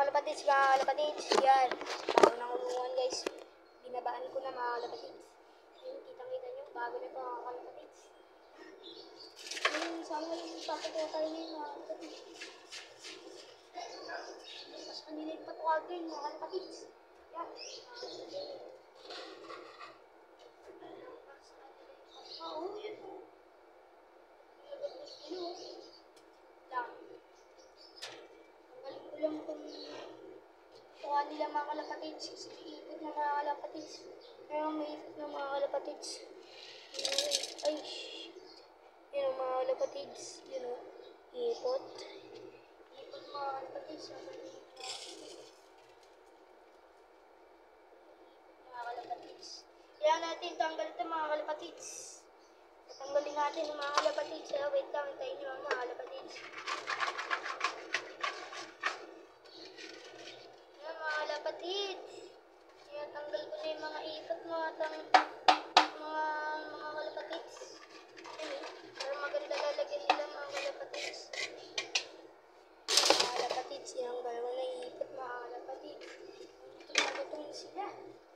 kalapatids, mga kalapatids. Yan. Bago ng ulungan, guys. Binabaan ko na, mga kalapatids. Ayun, kitang-kita nyo. Bago na ito, mga kalapatids. Ayun, sana yung papagawa tayo ngayon, mga kalapatids. Mas kanina yung patuwagin, mga kalapatids. Yan. Oo, yan o. Lang. Tanggalin ko lang itong tuwa nila, mga kalapatids. Kasi iikot na, mga kalapatids. Ngayon may ikot na, mga kalapatids. Ay, yun o, mga kalapatids. Yun o, ikot. Ikot, mga kalapatids. Mga kalapatids. Kaya natin tanggal ito, mga kalapatids. Tanggalin natin mga kalapatids. Wait lang, tayo nyo mga kalapatids. Yan mga kalapatids. Yan, tanggal ko na yung mga ikot mga kalapatids. Yan para maganda lalagyan nila mga kalapatids. Mga kalapatids, yan gano'n na ikot mga kalapatids. Gutom na gutom sila.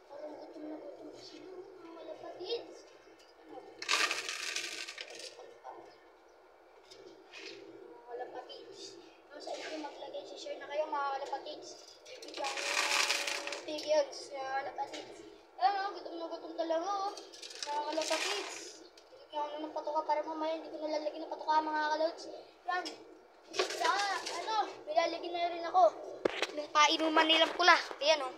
Parang gutom na gutom sila mga kalapatids. Sa inyo maglagay si share na kayo mga kalapatids. Bigyan ng figures mga kalapatids. Ayan o, gutom na gutom talaga o. Mga kalapatids. Bigyan ko na ng patuka para mamaya hindi ko nalalagyan ng patuka mga kalods. Yan. Saka nilalagyan na rin ako ng painuman nilang pula. Ayan o.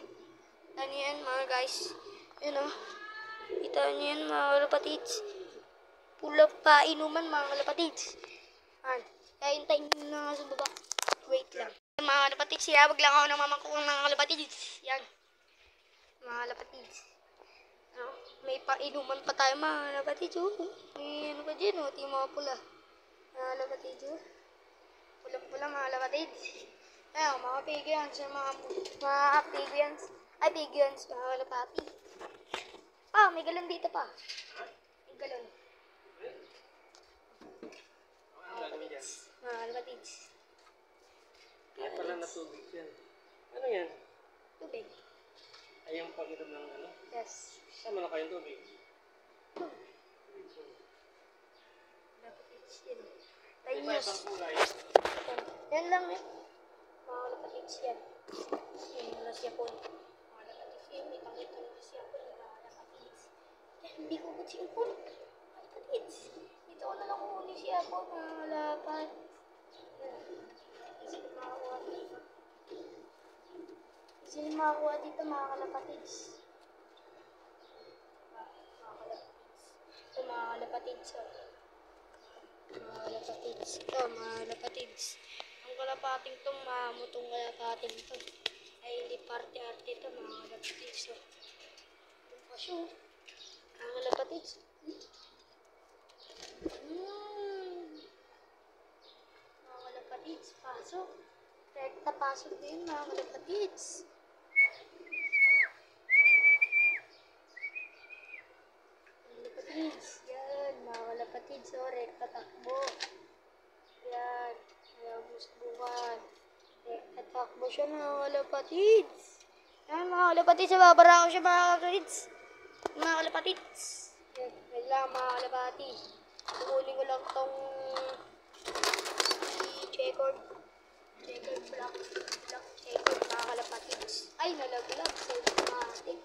Ano yan mga guys. Ayan o. Kita nyo yan mga kalapatids. Pula painuman mga kalapatids. Ayan. Kaya hintayin nyo na nga sa baba. Wait lang. Mga kalapatids, wag lang ako ng mamangkukong mga kalapatids. Yan. Mga kalapatids. May painuman pa tayo mga kalapatids. May ano pa dyan, ito yung mga pula. Mga kalapatids. Pulang-pula mga kalapatids. Ayan, mga pigians. Mga pigians. Ay, pigians. Mga kalapati. May galon dito pa. May galon. Mga kalapatids. Kaya pala na tubig yan. Ano yan? Tubig. Ay, yung pag-inom ng ano? Yes. Sama na kayong tubig? Kalapatids yan. Ay, pa ibang kulay. Yan lang eh. Mga kalapatids yan. Yan yung nasyapon. Mga kalapatids yan. May tangit na nasyapon. Mga kalapatids. Yan, hindi ko ba't siyapon. Kalapatids. Dito ko na lang kukunin siyapon. Mga kalapatids. Sino makakuha dito mga kalapatids? Ito mga kalapatids. Mga kalapatids. Ito mga kalapatids. Ang kalapating ito, mamutong kalapating ito. Ay hindi parte-arte ito mga kalapatids. Ito pa siya. Mga kalapatids. Mga kalapatids. Pasok. Rekta pasok din mga kalapatids. Yan, mga kalapatids, rekta takbo. Yan, ayaw musbukan. Rekta takbo siya, mga kalapatids. Yan, mga kalapatids, babara ko siya, mga kalapatids. Mga kalapatids. Yan, yan lang, mga kalapatids. Kukunin ko lang tong checkered black checkered, mga kalapatids. Ay, nalaglag sa automatic.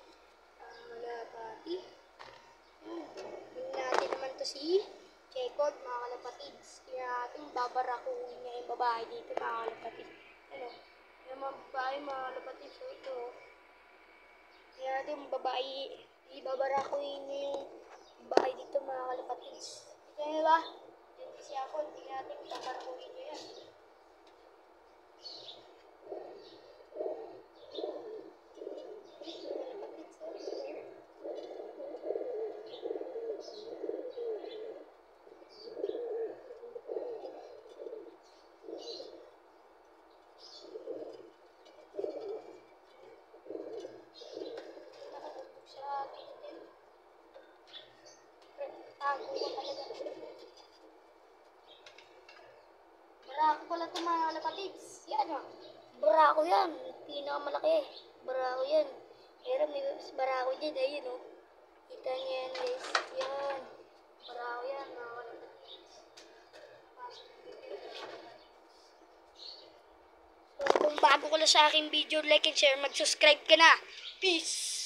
Mga kalapatids. Hindi natin naman to si checkered, mga kalapatids. Kaya natin babarakuhin niya yung babae dito, mga kalapatids. Ano? Yung mga babae, mga kalapatids. So, ito. Kaya natin yung babae, ibabarakuhin niya yung babae dito, mga kalapatids. Ito nyo ba? Yan kasi ako, hindi natin babarakuhin niya yan. Barako pala ito mga kalapatids. Yan o. Barako yan. pinakamalaki. Barako yan. Pero may mas barako dyan. Ayun oh. Kita niyo yan guys. Yan. Barako yan mga kalapatids. So kung bago ka lang sa aking video, like and share, mag-subscribe ka na. Peace!